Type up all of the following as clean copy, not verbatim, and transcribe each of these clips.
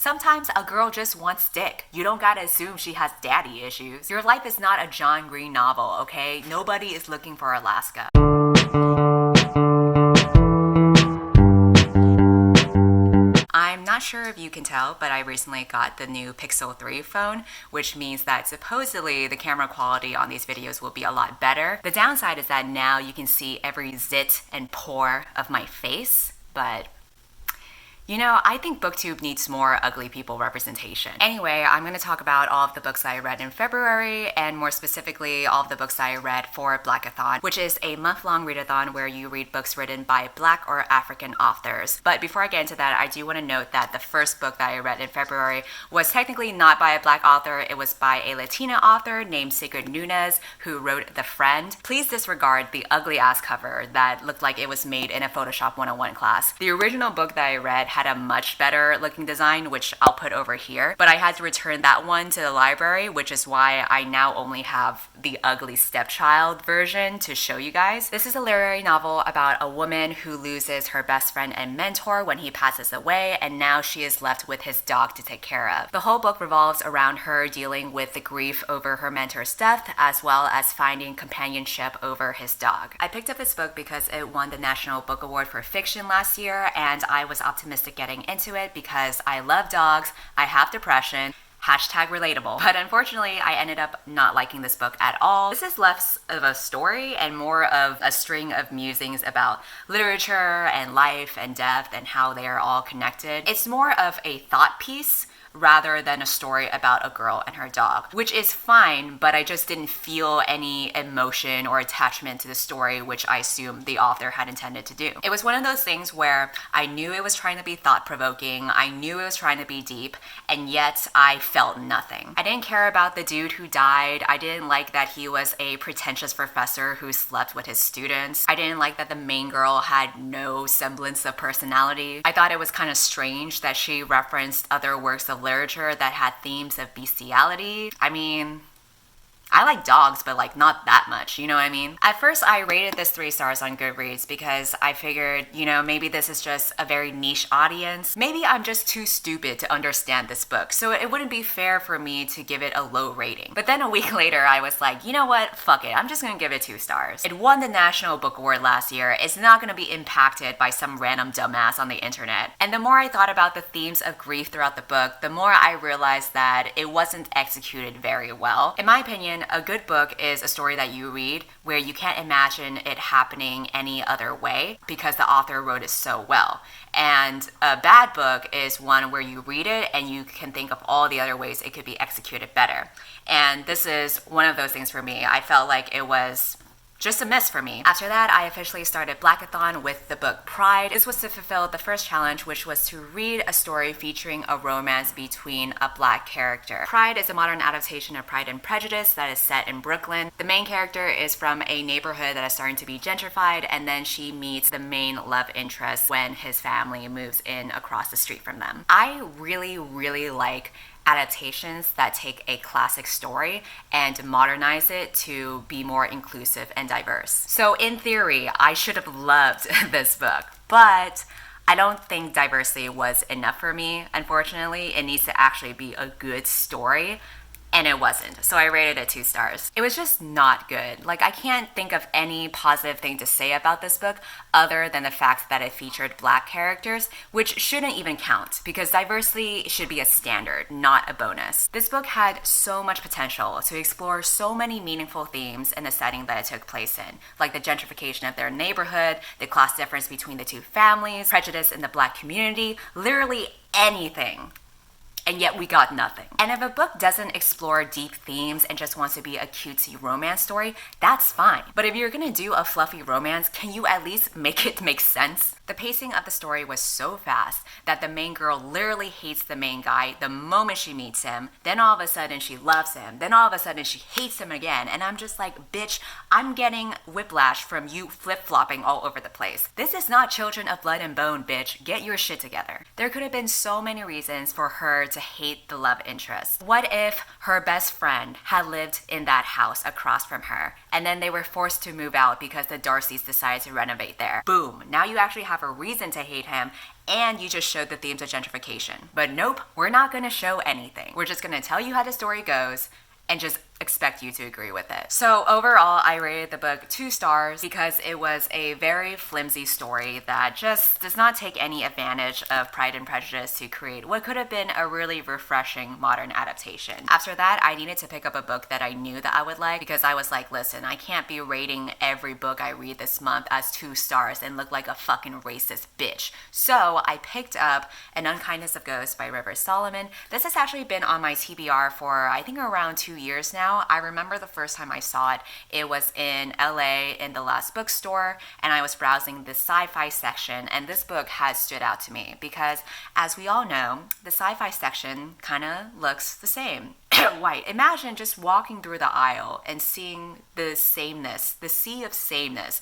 Sometimes a girl just wants dick. You don't gotta assume she has daddy issues. Your life is not a John Green novel, okay? Nobody is looking for Alaska. I'm not sure if you can tell, but I recently got the new Pixel 3 phone, which means that supposedly the camera quality on these videos will be a lot better. The downside is that now you can see every zit and pore of my face, but you know, I think BookTube needs more ugly people representation. Anyway, I'm going to talk about all of the books that I read in February, and more specifically, all of the books that I read for Blackathon, which is a month-long readathon where you read books written by Black or African authors. But before I get into that, I do want to note that the first book that I read in February was technically not by a Black author. It was by a Latina author named Sigrid Nunez, who wrote The Friend. Please disregard the ugly-ass cover that looked like it was made in a Photoshop 101 class. The original book that I read had a much better looking design, which I'll put over here, but I had to return that one to the library, which is why I now only have the ugly stepchild version to show you guys. This is a literary novel about a woman who loses her best friend and mentor when he passes away, and now she is left with his dog to take care of. The whole book revolves around her dealing with the grief over her mentor's death, as well as finding companionship over his dog. I picked up this book because it won the National Book Award for Fiction last year, and I was optimistic getting into it because I love dogs, I have depression, hashtag relatable. But unfortunately, I ended up not liking this book at all. This is less of a story and more of a string of musings about literature and life and death and how they are all connected. It's more of a thought piece rather than a story about a girl and her dog, which is fine, but I just didn't feel any emotion or attachment to the story, which I assume the author had intended to do. It was one of those things where I knew it was trying to be thought-provoking, I knew it was trying to be deep, and yet I felt nothing. I didn't care about the dude who died. I didn't like that he was a pretentious professor who slept with his students. I didn't like that the main girl had no semblance of personality. I thought it was kind of strange that she referenced other works of literature that had themes of bestiality. I mean, I like dogs, but like not that much, you know what I mean? At first, I rated this 3 stars on Goodreads because I figured, you know, maybe this is just a very niche audience. Maybe I'm just too stupid to understand this book, so it wouldn't be fair for me to give it a low rating. But then a week later, I was like, you know what? Fuck it. I'm just gonna give it 2 stars. It won the National Book Award last year. It's not gonna be impacted by some random dumbass on the internet. And the more I thought about the themes of grief throughout the book, the more I realized that it wasn't executed very well. In my opinion, a good book is a story that you read where you can't imagine it happening any other way because the author wrote it so well. And a bad book is one where you read it and you can think of all the other ways it could be executed better. And this is one of those things for me. I felt like it was just a miss for me. After that, I officially started Blackathon with the book Pride. This was to fulfill the first challenge, which was to read a story featuring a romance between a Black character. Pride is a modern adaptation of Pride and Prejudice that is set in Brooklyn. The main character is from a neighborhood that is starting to be gentrified, and then she meets the main love interest when his family moves in across the street from them. I really like adaptations that take a classic story and modernize it to be more inclusive and diverse. So in theory, I should have loved this book, but I don't think diversity was enough for me. Unfortunately, it needs to actually be a good story, and it wasn't. So I rated it 2 stars. It was just not good. Like, I can't think of any positive thing to say about this book other than the fact that it featured Black characters, which shouldn't even count because diversity should be a standard, not a bonus. This book had so much potential to explore so many meaningful themes in the setting that it took place in, like the gentrification of their neighborhood, the class difference between the 2 families, prejudice in the Black community, literally anything. And yet we got nothing. And if a book doesn't explore deep themes and just wants to be a cutesy romance story, that's fine. But if you're gonna do a fluffy romance, can you at least make it make sense? The pacing of the story was so fast that the main girl literally hates the main guy the moment she meets him. Then all of a sudden she loves him. Then all of a sudden she hates him again. And I'm just like, bitch, I'm getting whiplash from you flip-flopping all over the place. This is not Children of Blood and Bone, bitch. Get your shit together. There could have been so many reasons for her to hate the love interest. What if her best friend had lived in that house across from her and then they were forced to move out because the Darcys decided to renovate there? Boom. Now you actually have a reason to hate him and you just showed the themes of gentrification. But nope, we're not gonna show anything. We're just gonna tell you how the story goes and just expect you to agree with it. So overall, I rated the book 2 stars because it was a very flimsy story that just does not take any advantage of Pride and Prejudice to create what could have been a really refreshing modern adaptation. After that, I needed to pick up a book that I knew that I would like because I was like, listen, I can't be rating every book I read this month as 2 stars and look like a fucking racist bitch. So I picked up An Unkindness of Ghosts by Rivers Solomon. This has actually been on my TBR for I think around 2 years now. I remember the first time I saw it, it was in LA in the Last Bookstore, and I was browsing the sci-fi section, and this book has stood out to me because, as we all know, the sci-fi section kind of looks the same. White. Imagine just walking through the aisle and seeing the sameness, the sea of sameness.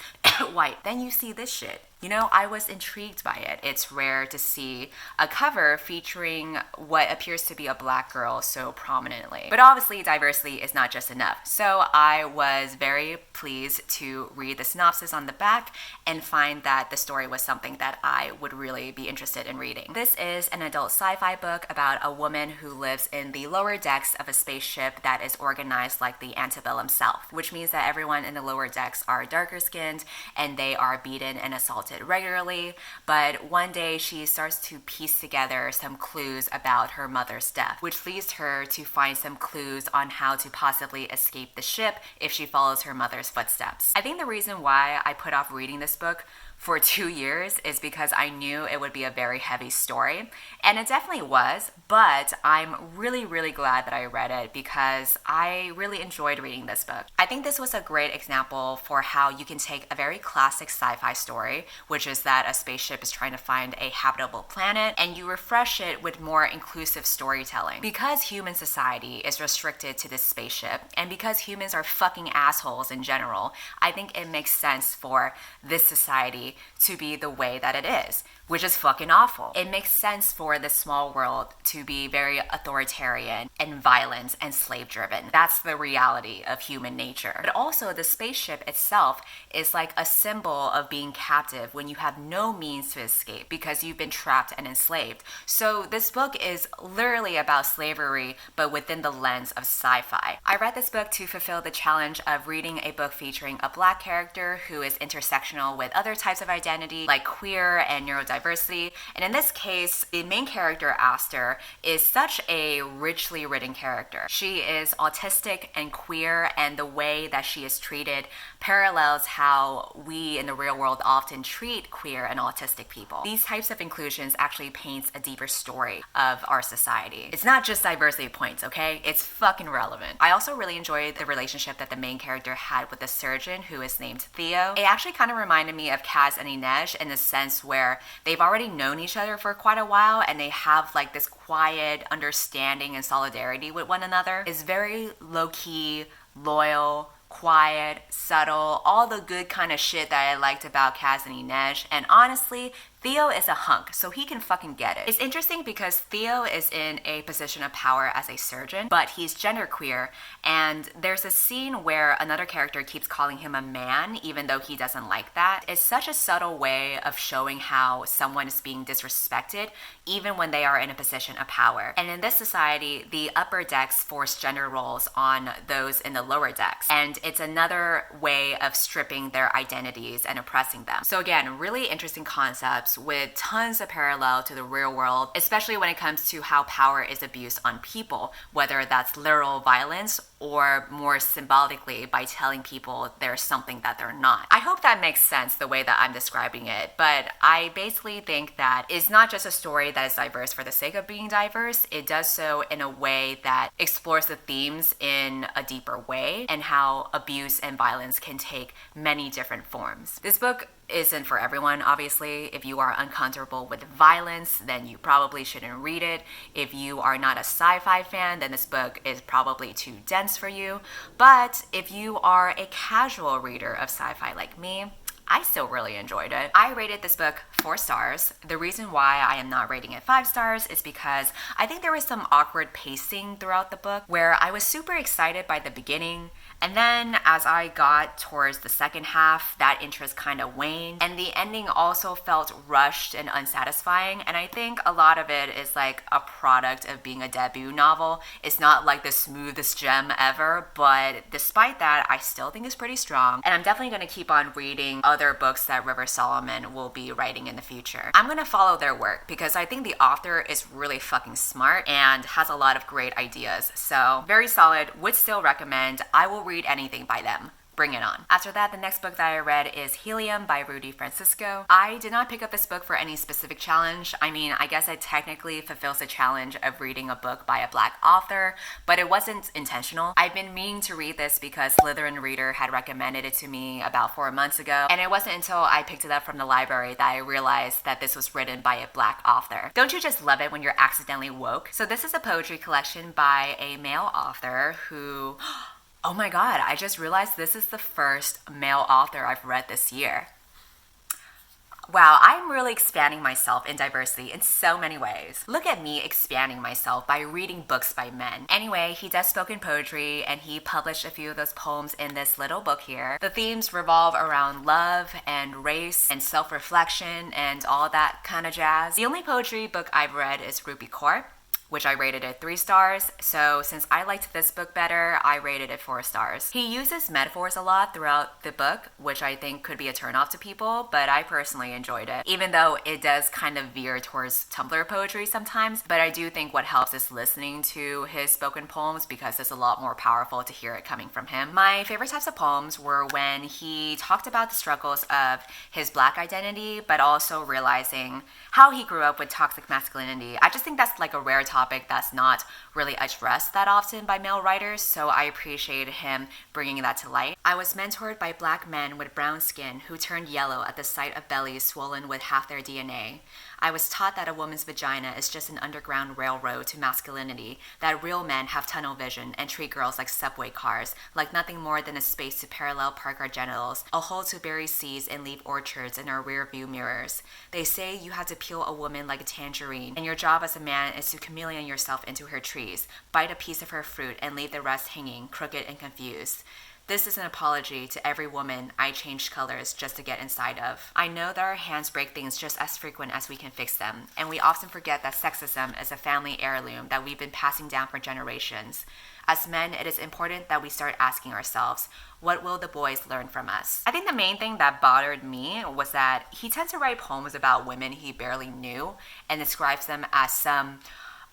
White. Then you see this shit. You know, I was intrigued by it. It's rare to see a cover featuring what appears to be a black girl so prominently. But obviously, diversity is not just enough. So I was very pleased to read the synopsis on the back and find that the story was something that I would really be interested in reading. This is an adult sci-fi book about a woman who lives in the lower decks of a spaceship that is organized like the antebellum South, which means that everyone in the lower decks are darker skinned and they are beaten and assaulted regularly. But one day she starts to piece together some clues about her mother's death, which leads her to find some clues on how to possibly escape the ship if she follows her mother's footsteps. I think the reason why I put off reading this book for 2 years is because I knew it would be a very heavy story, and it definitely was, but I'm really, really glad that I read it because I really enjoyed reading this book. I think this was a great example for how you can take a very classic sci-fi story, which is that a spaceship is trying to find a habitable planet, and you refresh it with more inclusive storytelling. Because human society is restricted to this spaceship, and because humans are fucking assholes in general, I think it makes sense for this society to be the way that it is, which is fucking awful. It makes sense for this small world to be very authoritarian and violent and slave driven. That's the reality of human nature. But also the spaceship itself is like a symbol of being captive when you have no means to escape because you've been trapped and enslaved. So this book is literally about slavery, but within the lens of sci-fi. I read this book to fulfill the challenge of reading a book featuring a black character who is intersectional with other types of identity like queer and neurodiversity. And in this case, the main character, Aster, is such a richly written character. She is autistic and queer, and the way that she is treated parallels how we in the real world often treat queer and autistic people. These types of inclusions actually paints a deeper story of our society. It's not just diversity points, okay? It's fucking relevant. I also really enjoyed the relationship that the main character had with the surgeon who is named Theo. It actually kind of reminded me of Kaz and Inej in the sense where they've already known each other for quite a while and they have like this quiet understanding and solidarity with one another. It's very low-key, loyal, quiet, subtle, all the good kind of shit that I liked about Kaz and Inej. And honestly, Theo is a hunk, so he can fucking get it. It's interesting because Theo is in a position of power as a surgeon, but he's genderqueer, and there's a scene where another character keeps calling him a man, even though he doesn't like that. It's such a subtle way of showing how someone is being disrespected, even when they are in a position of power. And in this society, the upper decks force gender roles on those in the lower decks, and it's another way of stripping their identities and oppressing them. So again, really interesting concepts with tons of parallel to the real world, especially when it comes to how power is abused on people, whether that's literal violence or more symbolically by telling people they're something that they're not. I hope that makes sense the way that I'm describing it, but I basically think that it's not just a story that is diverse for the sake of being diverse. It does so in a way that explores the themes in a deeper way and how abuse and violence can take many different forms. This book isn't for everyone, obviously. If you are uncomfortable with violence, then you probably shouldn't read it. If you are not a sci-fi fan, then this book is probably too dense for you. But if you are a casual reader of sci-fi like me, I still really enjoyed it. I rated this book 4 stars. The reason why I am not rating it 5 stars is because I think there was some awkward pacing throughout the book where I was super excited by the beginning, and then as I got towards the second half, that interest kind of waned, and the ending also felt rushed and unsatisfying, and I think a lot of it is like a product of being a debut novel. It's not like the smoothest gem ever, but despite that, I still think it's pretty strong, and I'm definitely going to keep on reading other books that River Solomon will be writing in the future. I'm going to follow their work because I think the author is really fucking smart and has a lot of great ideas. So very solid, would still recommend. I will read anything by them. Bring it on. After that, the next book that I read is Helium by Rudy Francisco. I did not pick up this book for any specific challenge. I mean, I guess it technically fulfills the challenge of reading a book by a Black author, but it wasn't intentional. I've been meaning to read this because Slytherin Reader had recommended it to me about 4 months ago, and it wasn't until I picked it up from the library that I realized that this was written by a Black author. Don't you just love it when you're accidentally woke? So this is a poetry collection by a male author who... Oh my god, I just realized this is the first male author I've read this year. Wow, I'm really expanding myself in diversity in so many ways. Look at me expanding myself by reading books by men. Anyway, he does spoken poetry and he published a few of those poems in this little book here. The themes revolve around love and race and self-reflection and all that kind of jazz. The only poetry book I've read is Ruby Court, which I rated it 3 stars. So since I liked this book better, I rated it 4 stars. He uses metaphors a lot throughout the book, which I think could be a turnoff to people, but I personally enjoyed it, even though it does kind of veer towards Tumblr poetry sometimes. But I do think what helps is listening to his spoken poems because it's a lot more powerful to hear it coming from him. My favorite types of poems were when he talked about the struggles of his Black identity, but also realizing how he grew up with toxic masculinity. I just think that's like a rare topic that's not really addressed that often by male writers, so I appreciated him bringing that to light. I was mentored by Black men with brown skin who turned yellow at the sight of bellies swollen with half their DNA. I was taught that a woman's vagina is just an underground railroad to masculinity, that real men have tunnel vision and treat girls like subway cars, like nothing more than a space to parallel park our genitals, a hole to bury seeds and leave orchards in our rear view mirrors. They say you have to peel a woman like a tangerine, and your job as a man is to chameleon yourself into her trees, bite a piece of her fruit and leave the rest hanging, crooked and confused. This is an apology to every woman I changed colors just to get inside of. I know that our hands break things just as frequent as we can fix them, and we often forget that sexism is a family heirloom that we've been passing down for generations. As men, it is important that we start asking ourselves, what will the boys learn from us? I think the main thing that bothered me was that he tends to write poems about women he barely knew and describes them as some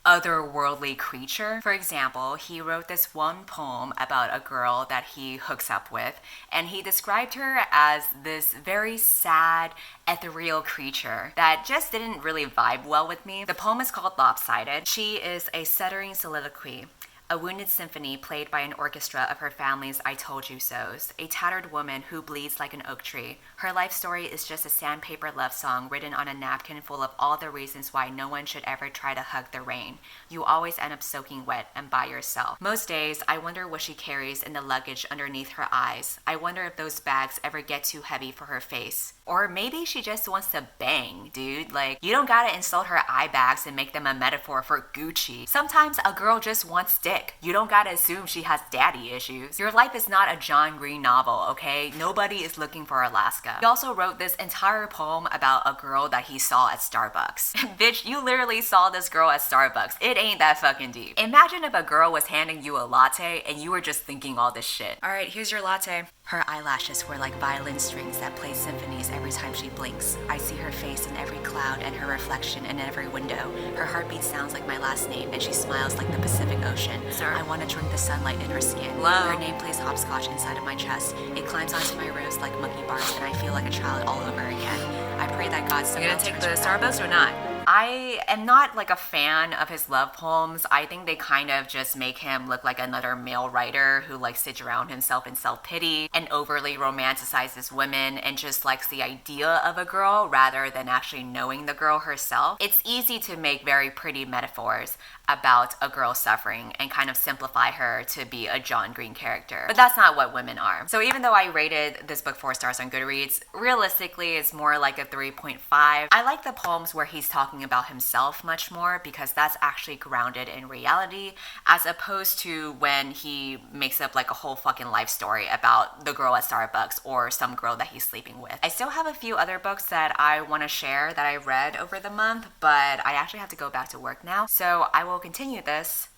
otherworldly creature. For example, he wrote this one poem about a girl that he hooks up with, and he described her as this very sad, ethereal creature that just didn't really vibe well with me. The poem is called Lopsided. She is a stuttering soliloquy, a wounded symphony played by an orchestra of her family's I told you so's, a tattered woman who bleeds like an oak tree. Her life story is just a sandpaper love song written on a napkin full of all the reasons why no one should ever try to hug the rain. You always end up soaking wet and by yourself. Most days, I wonder what she carries in the luggage underneath her eyes. I wonder if those bags ever get too heavy for her face. Or maybe she just wants to bang, dude. Like, you don't gotta insult her eye bags and make them a metaphor for Gucci. Sometimes a girl just wants dick. You don't gotta assume she has daddy issues. Your life is not a John Green novel, okay? Nobody is looking for Alaska. He also wrote this entire poem about a girl that he saw at Starbucks. Bitch, you literally saw this girl at Starbucks. It ain't that fucking deep. Imagine if a girl was handing you a latte and you were just thinking all this shit. Alright, here's your latte. Her eyelashes were like violin strings that play symphonies every time she blinks. I see her face in every cloud and her reflection in every window. Her heartbeat sounds like my last name and she smiles like the Pacific Ocean. Sir, I want to drink the sunlight in her skin. Hello. Her name plays hopscotch inside of my chest. It climbs onto my rose like monkey bars and I feel like a child all over again. I pray that God somehow. You gonna take the Starbucks or not? I am not like a fan of his love poems. I think they kind of just make him look like another male writer who like sits around himself in self-pity and overly romanticizes women and just likes the idea of a girl rather than actually knowing the girl herself. It's easy to make very pretty metaphors about a girl suffering and kind of simplify her to be a John Green character. But that's not what women are. So even though I rated this book 4 stars on Goodreads, realistically it's more like a 3.5. I like the poems where he's talking about himself much more because that's actually grounded in reality as opposed to when he makes up like a whole fucking life story about the girl at Starbucks or some girl that he's sleeping with. I still have a few other books that I want to share that I read over the month, but I actually have to go back to work now, so I will continue this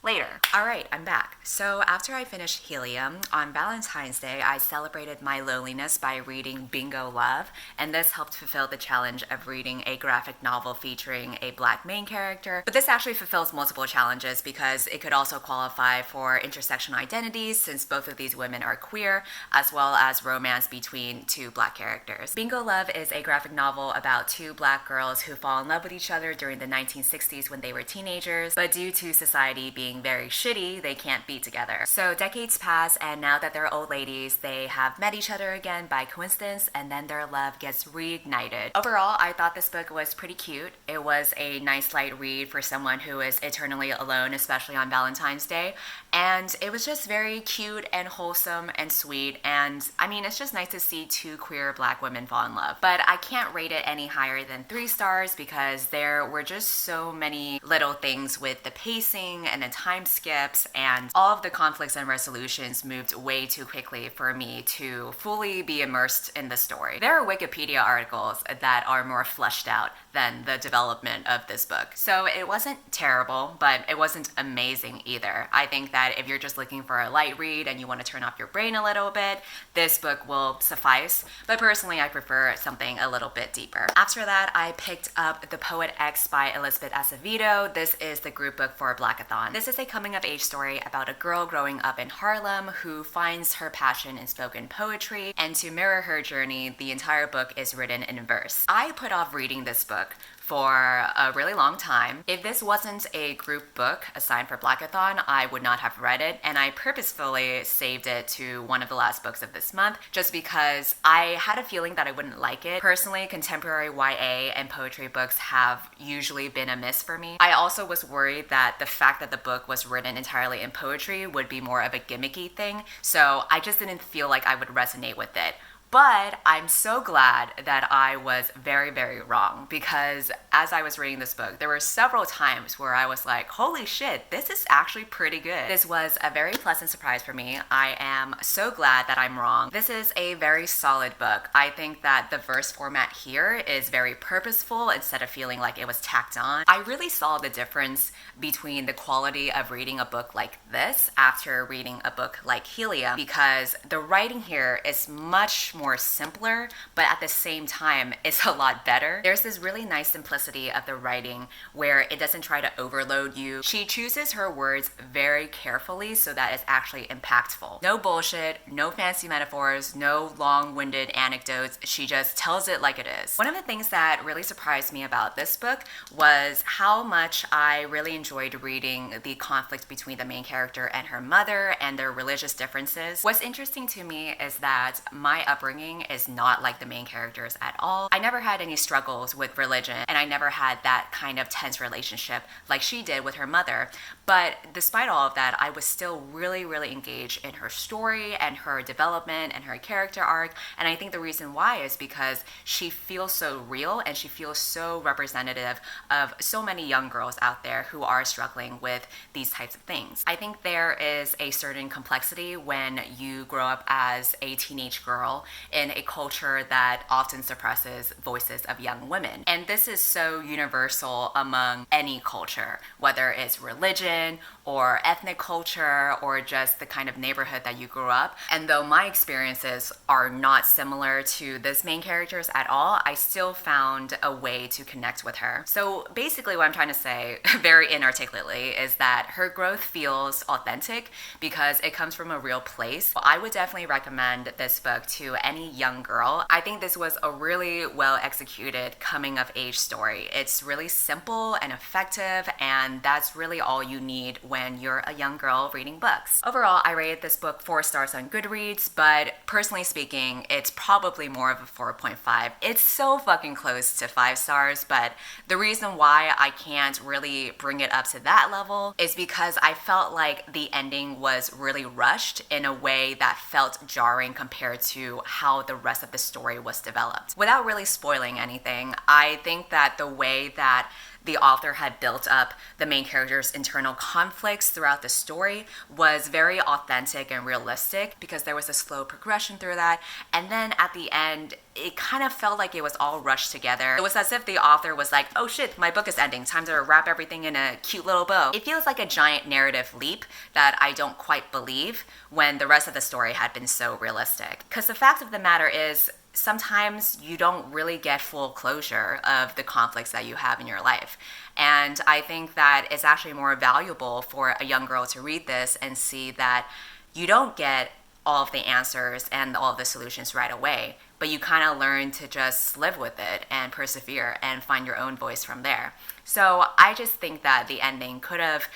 later. Alright, I'm back. So after I finished Helium, on Valentine's Day, I celebrated my loneliness by reading Bingo Love, and this helped fulfill the challenge of reading a graphic novel featuring a black main character. But this actually fulfills multiple challenges because it could also qualify for intersectional identities since both of these women are queer, as well as romance between two black characters. Bingo Love is a graphic novel about two black girls who fall in love with each other during the 1960s when they were teenagers, but due to society being very shitty, they can't be together. So decades pass, and now that they're old ladies, they have met each other again by coincidence, and then their love gets reignited. Overall, I thought this book was pretty cute. It was a nice light read for someone who is eternally alone, especially on Valentine's Day, and it was just very cute and wholesome and sweet, and I mean, it's just nice to see two queer black women fall in love. But I can't rate it any higher than 3 stars because there were just so many little things with the pacing and the time skips, and all of the conflicts and resolutions moved way too quickly for me to fully be immersed in the story. There are Wikipedia articles that are more fleshed out than the development of this book. So it wasn't terrible, but it wasn't amazing either. I think that if you're just looking for a light read and you want to turn off your brain a little bit, this book will suffice, but personally I prefer something a little bit deeper. After that, I picked up The Poet X by Elizabeth Acevedo. This is the group book for Blackathon. This is a coming-of-age story about a girl growing up in Harlem who finds her passion in spoken poetry, and to mirror her journey, the entire book is written in verse. I put off reading this book for a really long time. If this wasn't a group book assigned for Blackathon, I would not have read it, and I purposefully saved it to one of the last books of this month just because I had a feeling that I wouldn't like it. Personally, contemporary YA and poetry books have usually been a miss for me. I also was worried that the fact that the book was written entirely in poetry would be more of a gimmicky thing, so I just didn't feel like I would resonate with it. But I'm so glad that I was very, very wrong because as I was reading this book, there were several times where I was like, holy shit, this is actually pretty good. This was a very pleasant surprise for me. I am so glad that I'm wrong. This is a very solid book. I think that the verse format here is very purposeful instead of feeling like it was tacked on. I really saw the difference between the quality of reading a book like this after reading a book like Helium because the writing here is much more simpler, but at the same time, it's a lot better. There's this really nice simplicity of the writing where it doesn't try to overload you. She chooses her words very carefully so that it's actually impactful. No bullshit, no fancy metaphors, no long-winded anecdotes. She just tells it like it is. One of the things that really surprised me about this book was how much I really enjoyed reading the conflict between the main character and her mother and their religious differences. What's interesting to me is that my upbringing is not like the main characters at all. I never had any struggles with religion, and I never had that kind of tense relationship like she did with her mother. But despite all of that, I was still really, really engaged in her story and her development and her character arc. And I think the reason why is because she feels so real and she feels so representative of so many young girls out there who are struggling with these types of things. I think there is a certain complexity when you grow up as a teenage girl in a culture that often suppresses voices of young women. And this is so universal among any culture, whether it's religion or ethnic culture or just the kind of neighborhood that you grew up. And though my experiences are not similar to this main character's at all, I still found a way to connect with her. So basically what I'm trying to say very inarticulately is that her growth feels authentic because it comes from a real place. I would definitely recommend this book to any young girl. I think this was a really well executed coming of age story. It's really simple and effective, and that's really all you need when you're a young girl reading books. Overall, I rated this book 4 stars on Goodreads, but personally speaking, it's probably more of a 4.5. It's so fucking close to 5 stars, but the reason why I can't really bring it up to that level is because I felt like the ending was really rushed in a way that felt jarring compared to how the rest of the story was developed. Without really spoiling anything, I think that the way that the author had built up the main character's internal conflicts throughout the story was very authentic and realistic, because there was a slow progression through that. And then at the end, it kind of felt like it was all rushed together. It was as if the author was like, oh shit, my book is ending. Time to wrap everything in a cute little bow. It feels like a giant narrative leap that I don't quite believe when the rest of the story had been so realistic. Because the fact of the matter is, sometimes you don't really get full closure of the conflicts that you have in your life. And I think that it's actually more valuable for a young girl to read this and see that you don't get all of the answers and all of the solutions right away, but you kind of learn to just live with it and persevere and find your own voice from there. So I just think that the ending could have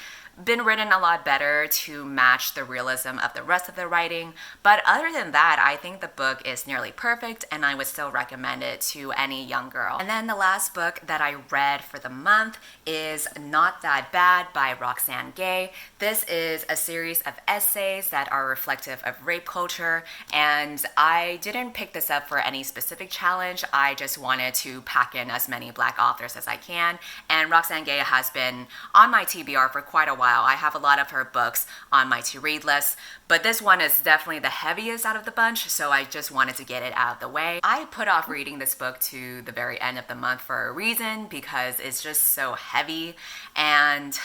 been written a lot better to match the realism of the rest of the writing. But other than that, I think the book is nearly perfect, and I would still recommend it to any young girl. And then the last book that I read for the month is Not That Bad by Roxane Gay. This is a series of essays that are reflective of rape culture, and I didn't pick this up for any specific challenge. I just wanted to pack in as many Black authors as I can, and Roxane Gay has been on my TBR for quite a while. I have a lot of her books on my to-read list, but this one is definitely the heaviest out of the bunch, so I just wanted to get it out of the way. I put off reading this book to the very end of the month for a reason, because it's just so heavy, and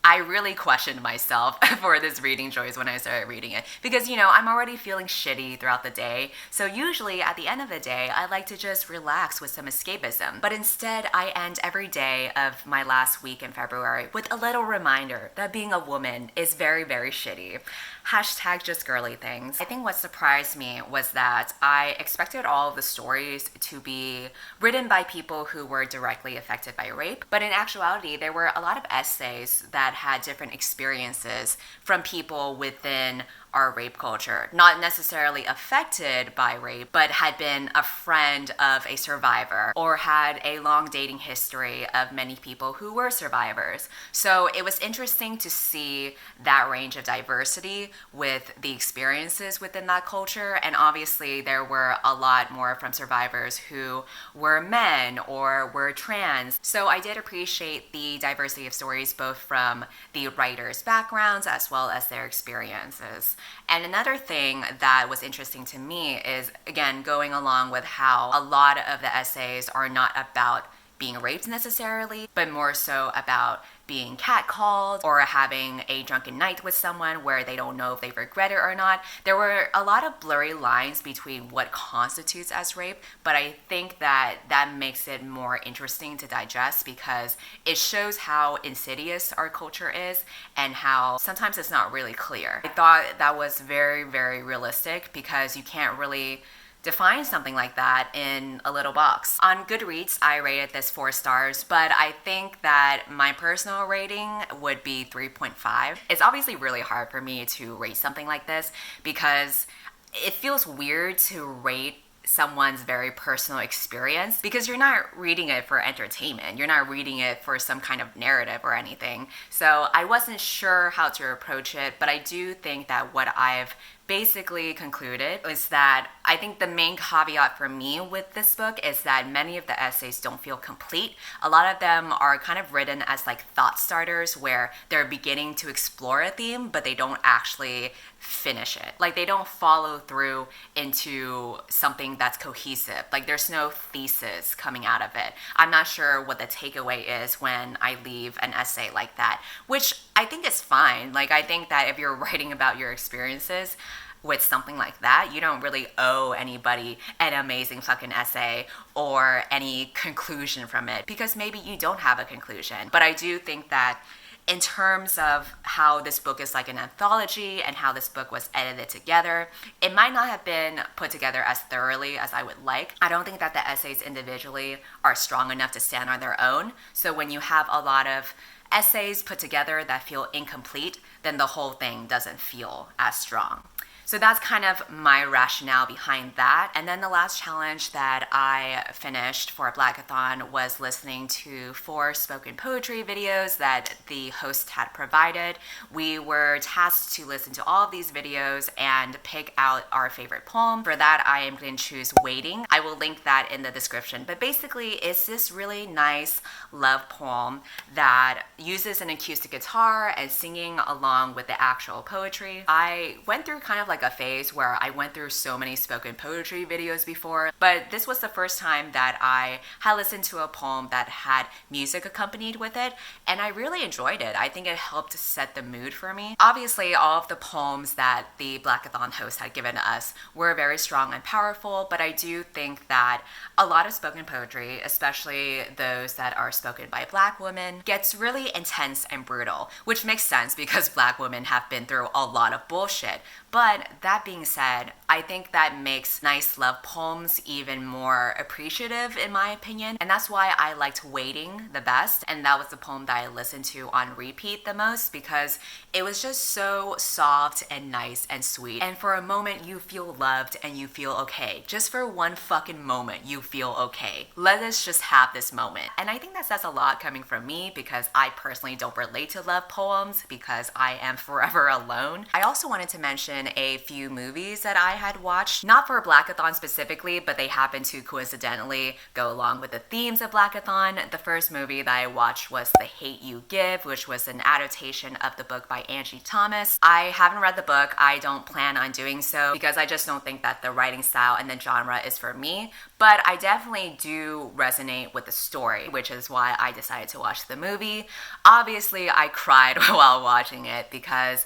I really questioned myself for this reading choice when I started reading it, because, you know, I'm already feeling shitty throughout the day. So usually at the end of the day, I like to just relax with some escapism. But instead, I end every day of my last week in February with a little reminder that being a woman is very, very shitty. Hashtag just girly things. I think what surprised me was that I expected all of the stories to be written by people who were directly affected by rape, but in actuality, there were a lot of essays that had different experiences from people within our rape culture, not necessarily affected by rape, but had been a friend of a survivor or had a long dating history of many people who were survivors. So it was interesting to see that range of diversity with the experiences within that culture. And obviously there were a lot more from survivors who were men or were trans. So I did appreciate the diversity of stories, both from the writers' backgrounds as well as their experiences. And another thing that was interesting to me is, again, going along with how a lot of the essays are not about being raped necessarily, but more so about being catcalled or having a drunken night with someone where they don't know if they regret it or not. There were a lot of blurry lines between what constitutes as rape, but I think that that makes it more interesting to digest, because it shows how insidious our culture is and how sometimes it's not really clear. I thought that was very, very realistic, because you can't really define something like that in a little box. On Goodreads, I rated this 4 stars, but I think that my personal rating would be 3.5. It's obviously really hard for me to rate something like this, because it feels weird to rate someone's very personal experience, because you're not reading it for entertainment. You're not reading it for some kind of narrative or anything. So I wasn't sure how to approach it, but I do think that what I've basically concluded is that I think the main caveat for me with this book is that many of the essays don't feel complete. A lot of them are kind of written as like thought starters, where they're beginning to explore a theme, but they don't actually finish it. Like, they don't follow through into something that's cohesive. Like, there's no thesis coming out of it. I'm not sure what the takeaway is when I leave an essay like that, which I think is fine. Like, I think that if you're writing about your experiences with something like that, you don't really owe anybody an amazing fucking essay or any conclusion from it, because maybe you don't have a conclusion. But I do think that in terms of how this book is like an anthology and how this book was edited together, it might not have been put together as thoroughly as I would like. I don't think that the essays individually are strong enough to stand on their own. So when you have a lot of essays put together that feel incomplete, then the whole thing doesn't feel as strong. So that's kind of my rationale behind that. And then the last challenge that I finished for blackathon was listening to 4 spoken poetry videos that the host had provided. We were tasked to listen to all of these videos and pick out our favorite poem. For that, I am going to choose Waiting. I will link that in the description. But basically, it's this really nice love poem that uses an acoustic guitar and singing along with the actual poetry. I went through kind of like a phase where I went through so many spoken poetry videos before, but this was the first time that I had listened to a poem that had music accompanied with it, and I really enjoyed it. I think it helped set the mood for me. Obviously, all of the poems that the blackathon host had given us were very strong and powerful, but I do think that a lot of spoken poetry, especially those that are spoken by Black women, gets really intense and brutal, which makes sense because Black women have been through a lot of bullshit. But that being said, I think that makes nice love poems even more appreciative in my opinion. And that's why I liked Waiting the best. And that was the poem that I listened to on repeat the most because it was just so soft and nice and sweet. And for a moment you feel loved and you feel okay. Just for one fucking moment you feel okay. Let us just have this moment. And I think that says a lot coming from me because I personally don't relate to love poems because I am forever alone. I also wanted to mention a few movies that I had watched, not for blackathon specifically, but they happen to coincidentally go along with the themes of blackathon. The first movie that I watched was The Hate You Give, which was an adaptation of the book by Angie Thomas. I haven't read the book. I don't plan on doing so because I just don't think that the writing style and the genre is for me, but I definitely do resonate with the story, which is why I decided to watch the movie. Obviously, I cried while watching it because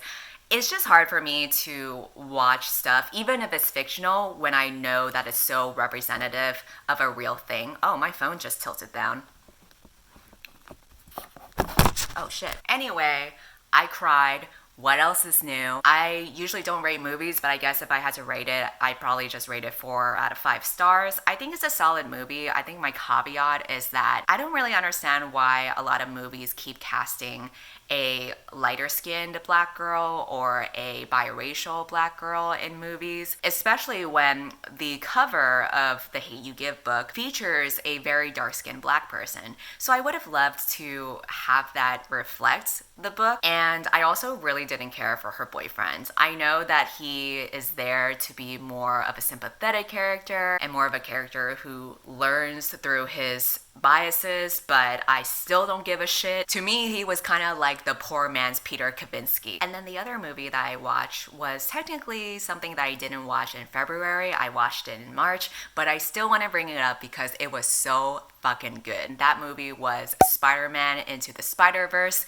it's just hard for me to watch stuff, even if it's fictional, when I know that it's so representative of a real thing. Oh, my phone just tilted down. Oh shit. Anyway, I cried. What else is new? I usually don't rate movies, but I guess if I had to rate it, I'd probably just rate it 4 out of 5 stars. I think it's a solid movie. I think my caveat is that I don't really understand why a lot of movies keep casting a lighter-skinned Black girl or a biracial Black girl in movies, especially when the cover of the Hate You Give book features a very dark-skinned Black person. So I would have loved to have that reflect the book, and I also really didn't care for her boyfriend. I know that he is there to be more of a sympathetic character and more of a character who learns through his biases, but I still don't give a shit. To me, he was kind of like the poor man's Peter Kavinsky. And then the other movie that I watched was technically something that I didn't watch in February. I watched it in March, but I still want to bring it up because it was so fucking good. That movie was Spider-Man Into the Spider-Verse.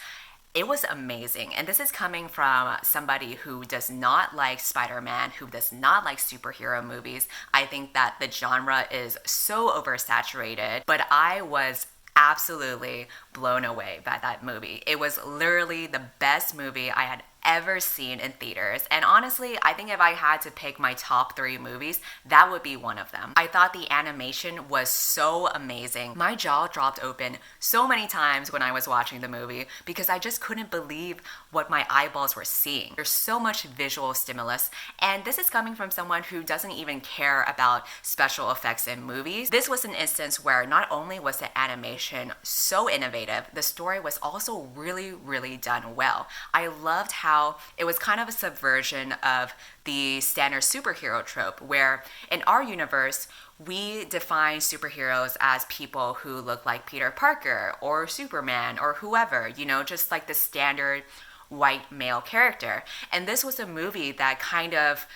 It was amazing. And this is coming from somebody who does not like Spider-Man, who does not like superhero movies. I think that the genre is so oversaturated, but I was absolutely blown away by that movie. It was literally the best movie I had ever seen in theaters. And honestly, I think if I had to pick my top 3 movies, that would be one of them. I thought the animation was so amazing. My jaw dropped open so many times when I was watching the movie because I just couldn't believe what my eyeballs were seeing. There's so much visual stimulus, and this is coming from someone who doesn't even care about special effects in movies. This was an instance where not only was the animation so innovative, the story was also really, really done well. I loved how it was kind of a subversion of the standard superhero trope, where in our universe, we define superheroes as people who look like Peter Parker or Superman or whoever, you know, just like the standard white male character. And this was a movie that kind of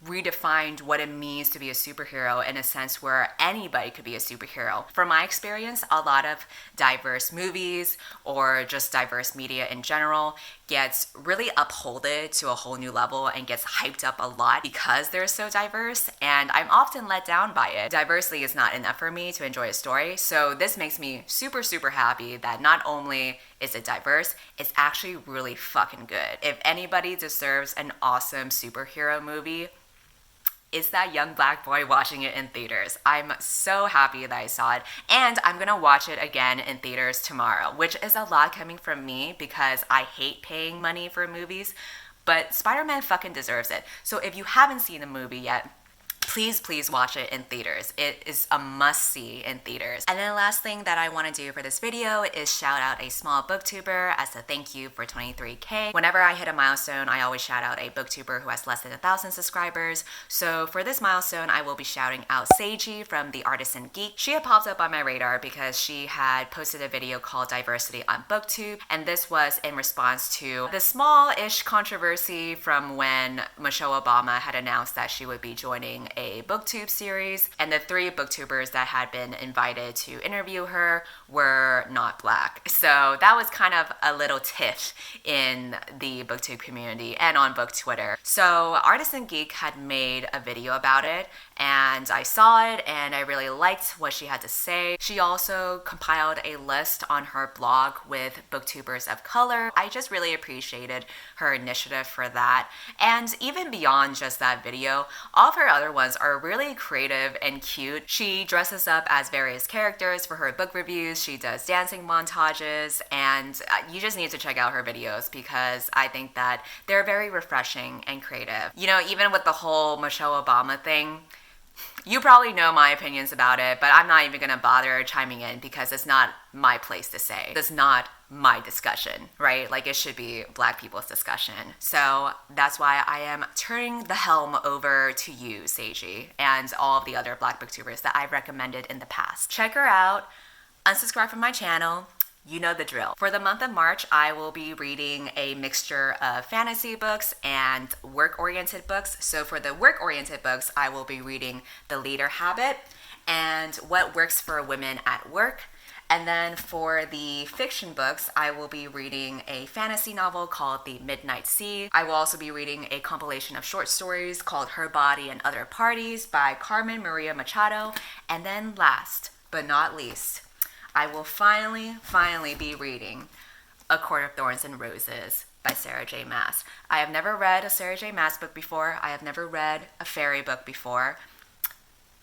redefined what it means to be a superhero in a sense where anybody could be a superhero. From my experience, a lot of diverse movies or just diverse media in general gets really upholded to a whole new level and gets hyped up a lot because they're so diverse, and I'm often let down by it. Diversity is not enough for me to enjoy a story, so this makes me super, super happy that not only is it diverse, it's actually really fucking good. If anybody deserves an awesome superhero movie, it's that young black boy watching it in theaters. I'm so happy that I saw it, and I'm gonna watch it again in theaters tomorrow, which is a lot coming from me because I hate paying money for movies, but Spider-Man fucking deserves it. So if you haven't seen the movie yet, please watch it in theaters. It is a must-see in theaters. And then the last thing that I want to do for this video is shout out a small booktuber as a thank you for 23K. Whenever I hit a milestone, I always shout out a booktuber who has less than 1,000 subscribers. So for this milestone, I will be shouting out Seiji from The Artisan Geek. She had popped up on my radar because she had posted a video called Diversity on BookTube, and this was in response to the small-ish controversy from when Michelle Obama had announced that she would be joining a booktube series, and the 3 booktubers that had been invited to interview her were not black. So that was kind of a little tiff in the booktube community and on book Twitter. So Artisan Geek had made a video about it, and I saw it and I really liked what she had to say. She also compiled a list on her blog with booktubers of color. I just really appreciated her initiative for that. And even beyond just that video, all of her other ones are really creative and cute. She dresses up as various characters for her book reviews. She does dancing montages, and you just need to check out her videos because I think that they're very refreshing and creative. You know, even with the whole Michelle Obama thing, you probably know my opinions about it, but I'm not even gonna bother chiming in because it's not my place to say. It's not my discussion, right? Like, it should be black people's discussion. So that's why I am turning the helm over to you, Seiji, and all of the other black booktubers that I've recommended in the past. Check her out, unsubscribe from my channel. You know the drill. For the month of March, I will be reading a mixture of fantasy books and work-oriented books. So for the work-oriented books, I will be reading The Leader Habit and What Works for Women at Work. And then for the fiction books, I will be reading a fantasy novel called The Midnight Sea. I will also be reading a compilation of short stories called Her Body and Other Parties by Carmen Maria Machado. And then last but not least, I will finally be reading A Court of Thorns and Roses by Sarah J. Maas. I have never read a Sarah J. Maas book before. I have never read a fairy book before.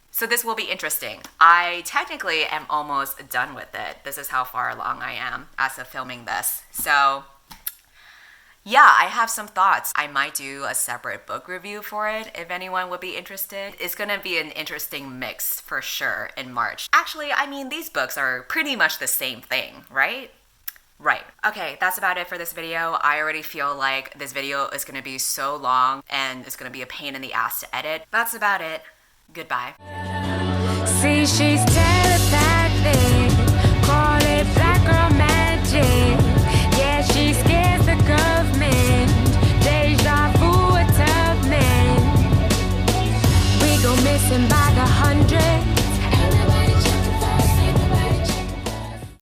So this will be interesting. I technically am almost done with it. This is how far along I am as of filming this. So yeah, I have some thoughts. I might do a separate book review for it if anyone would be interested. It's gonna be an interesting mix for sure in March. Actually, I mean, these books are pretty much the same thing, right? Right. Okay, that's about it for this video. I already feel like this video is gonna be so long and it's gonna be a pain in the ass to edit. That's about it. Goodbye. See, she's telepathic. Call it black girl magic. Yeah, she scares the government. Deja vu, a tough man. We go missing by the 100.